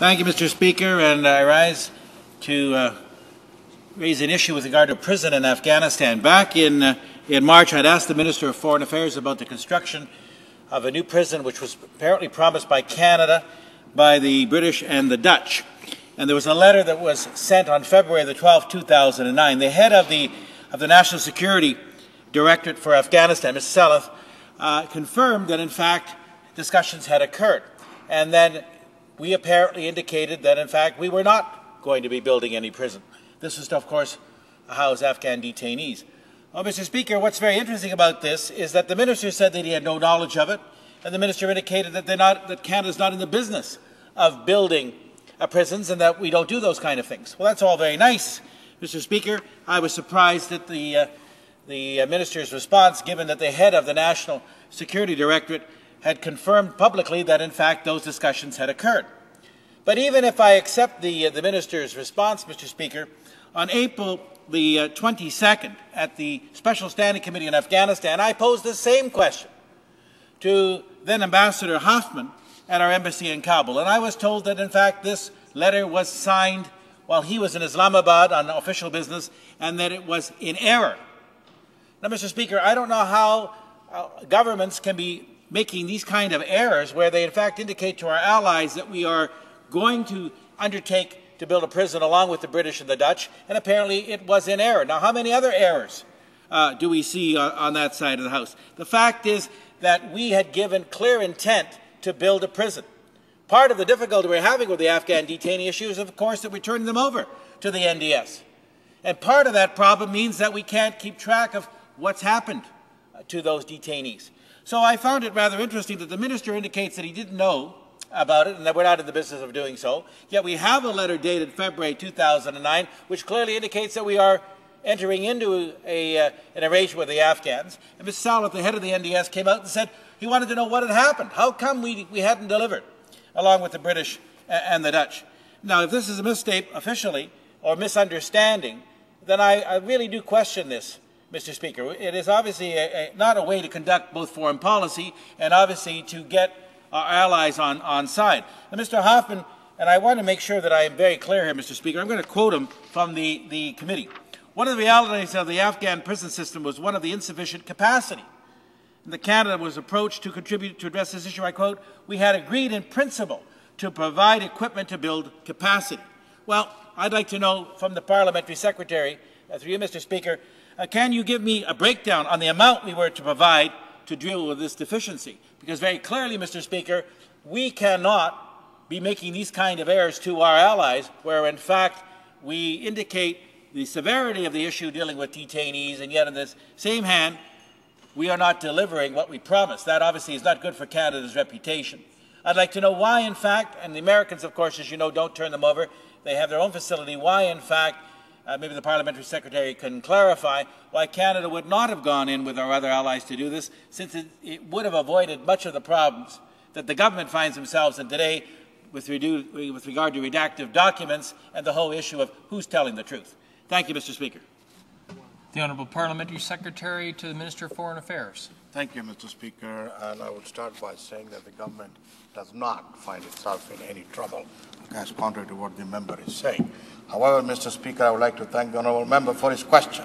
Thank you, Mr. Speaker, and I rise to raise an issue with regard to prison in Afghanistan. Back in March, I'd asked the Minister of Foreign Affairs about the construction of a new prison which was apparently promised by Canada, by the British and the Dutch. And there was a letter that was sent on February the 12th, 2009. The head of the National Security Directorate for Afghanistan, Mr. Saleth, confirmed that in fact discussions had occurred. And then we apparently indicated that in fact we were not going to be building any prison. This was to, of course, house Afghan detainees. Well, Mr. Speaker, what's very interesting about this is that the Minister said that he had no knowledge of it, and the Minister indicated that Canada's not in the business of building prisons and that we don't do those kind of things. Well, that's all very nice, Mr. Speaker. I was surprised at the Minister's response, given that the head of the National Security Directorate had confirmed publicly that, in fact, those discussions had occurred. But even if I accept the Minister's response, Mr. Speaker, on April the 22nd, at the Special Standing Committee in Afghanistan, I posed the same question to then Ambassador Hoffman at our embassy in Kabul, and I was told that, in fact, this letter was signed while he was in Islamabad on official business and that it was in error. Now, Mr. Speaker, I don't know how governments can be making these kind of errors where they in fact indicate to our allies that we are going to undertake to build a prison along with the British and the Dutch, and apparently it was in error. Now, how many other errors do we see on that side of the House? The fact is that we had given clear intent to build a prison. Part of the difficulty we're having with the Afghan detainee issue is, of course, that we're turning them over to the NDS. And part of that problem means that we can't keep track of what's happened to those detainees. So I found it rather interesting that the Minister indicates that he didn't know about it and that we're not in the business of doing so. Yet we have a letter dated February 2009 which clearly indicates that we are entering into an arrangement with the Afghans. And Mr. Saleth, the head of the NDS, came out and said he wanted to know what had happened. How come we hadn't delivered, along with the British and the Dutch? Now, if this is a mistake officially or misunderstanding, then I really do question this, Mr. Speaker. It is obviously not a way to conduct both foreign policy and obviously to get our allies on side. Now, Mr. Hoffman, and I want to make sure that I am very clear here, Mr. Speaker, I'm going to quote him from the committee. One of the realities of the Afghan prison system was one of the insufficient capacity. And the Canada was approached to contribute to address this issue. I quote, "We had agreed in principle to provide equipment to build capacity." Well, I'd like to know from the Parliamentary Secretary, through you, Mr. Speaker, can you give me a breakdown on the amount we were to provide to deal with this deficiency? Because very clearly, Mr. Speaker, we cannot be making these kind of errors to our allies where, in fact, we indicate the severity of the issue dealing with detainees, and yet in this same hand, we are not delivering what we promised. That obviously is not good for Canada's reputation. I'd like to know why, in fact, and the Americans, of course, as you know, don't turn them over. They have their own facility. Why, in fact, maybe the Parliamentary Secretary can clarify why Canada would not have gone in with our other allies to do this, since it would have avoided much of the problems that the government finds themselves in today with regard to redacted documents and the whole issue of who's telling the truth. Thank you, Mr. Speaker. The Honourable Parliamentary Secretary to the Minister of Foreign Affairs. Thank you, Mr. Speaker. And I would start by saying that the government does not find itself in any trouble, as contrary to what the member is saying. However, Mr. Speaker, I would like to thank the Honourable Member for his question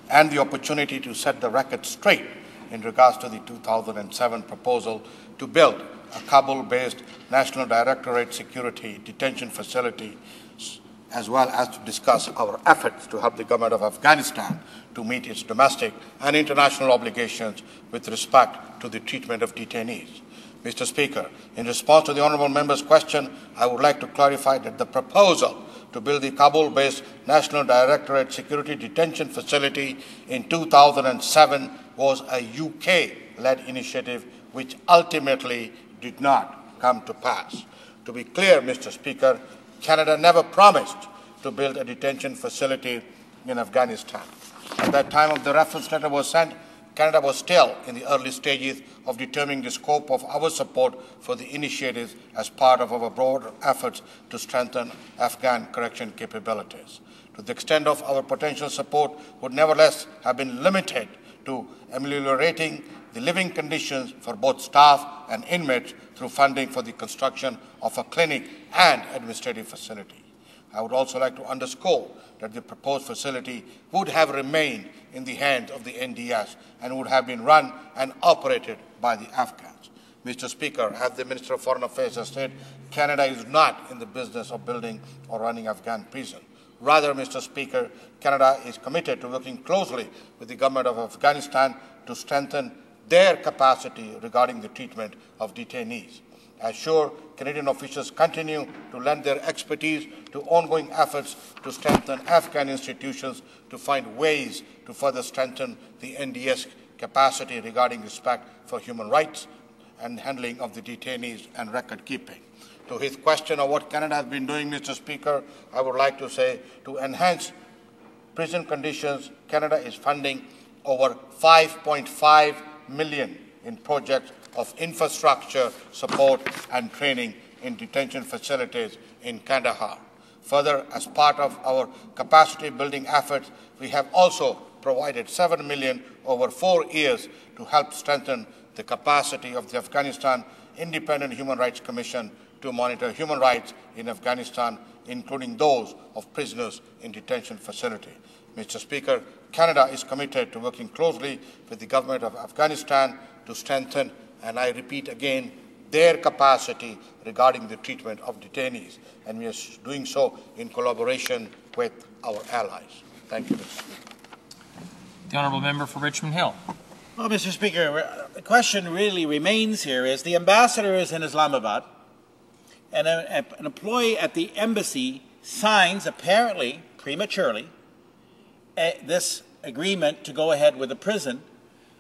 and the opportunity to set the record straight in regards to the 2007 proposal to build a Kabul-based National Directorate Security Detention Facility, as well as to discuss our efforts to help the government of Afghanistan to meet its domestic and international obligations with respect to the treatment of detainees. Mr. Speaker, in response to the Honourable Member's question, I would like to clarify that the proposal to build the Kabul-based National Directorate Security Detention Facility in 2007 was a UK-led initiative which ultimately did not come to pass. To be clear, Mr. Speaker, Canada never promised to build a detention facility in Afghanistan. At that time of the reference letter was sent, Canada was still in the early stages of determining the scope of our support for the initiatives as part of our broader efforts to strengthen Afghan correction capabilities. To the extent of our potential support would nevertheless have been limited to ameliorating the living conditions for both staff and inmates through funding for the construction of a clinic and administrative facility. I would also like to underscore that the proposed facility would have remained in the hands of the NDS and would have been run and operated by the Afghans. Mr. Speaker, as the Minister of Foreign Affairs has said, Canada is not in the business of building or running Afghan prison. Rather, Mr. Speaker, Canada is committed to working closely with the government of Afghanistan to strengthen their capacity regarding the treatment of detainees. As sure, Canadian officials continue to lend their expertise to ongoing efforts to strengthen Afghan institutions to find ways to further strengthen the NDS capacity regarding respect for human rights and handling of the detainees and record keeping. To his question of what Canada has been doing, Mr. Speaker, I would like to say to enhance prison conditions, Canada is funding over $5.5 million in projects of infrastructure support and training in detention facilities in Kandahar. Further, as part of our capacity building efforts, we have also provided $7 million over 4 years to help strengthen the capacity of the Afghanistan Independent Human Rights Commission to monitor human rights in Afghanistan, including those of prisoners in detention facility. Mr. Speaker, Canada is committed to working closely with the government of Afghanistan to strengthen, and I repeat again, their capacity regarding the treatment of detainees, and we are doing so in collaboration with our allies. Thank you, Mr. Speaker. The Honourable Member for Richmond Hill. Well, Mr. Speaker, the question really remains here is the ambassador is in Islamabad, and an employee at the embassy signs, apparently prematurely, this agreement to go ahead with the prison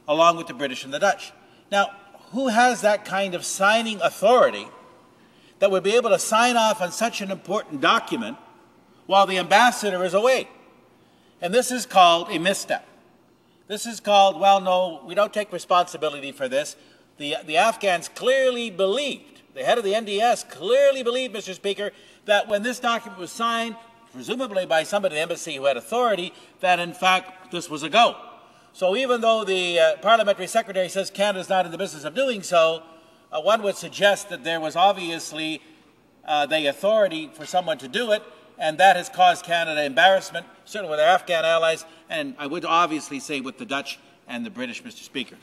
along with the British and the Dutch. Now, who has that kind of signing authority that would be able to sign off on such an important document while the ambassador is away? And this is called a misstep. This is called, well, no, we don't take responsibility for this. The Afghans clearly believed, the head of the NDS clearly believed, Mr. Speaker, that when this document was signed, presumably by somebody in the embassy who had authority, that in fact this was a go. So even though the parliamentary secretary says Canada's not in the business of doing so, one would suggest that there was obviously the authority for someone to do it, and that has caused Canada embarrassment, certainly with our Afghan allies, and I would obviously say with the Dutch and the British, Mr. Speaker.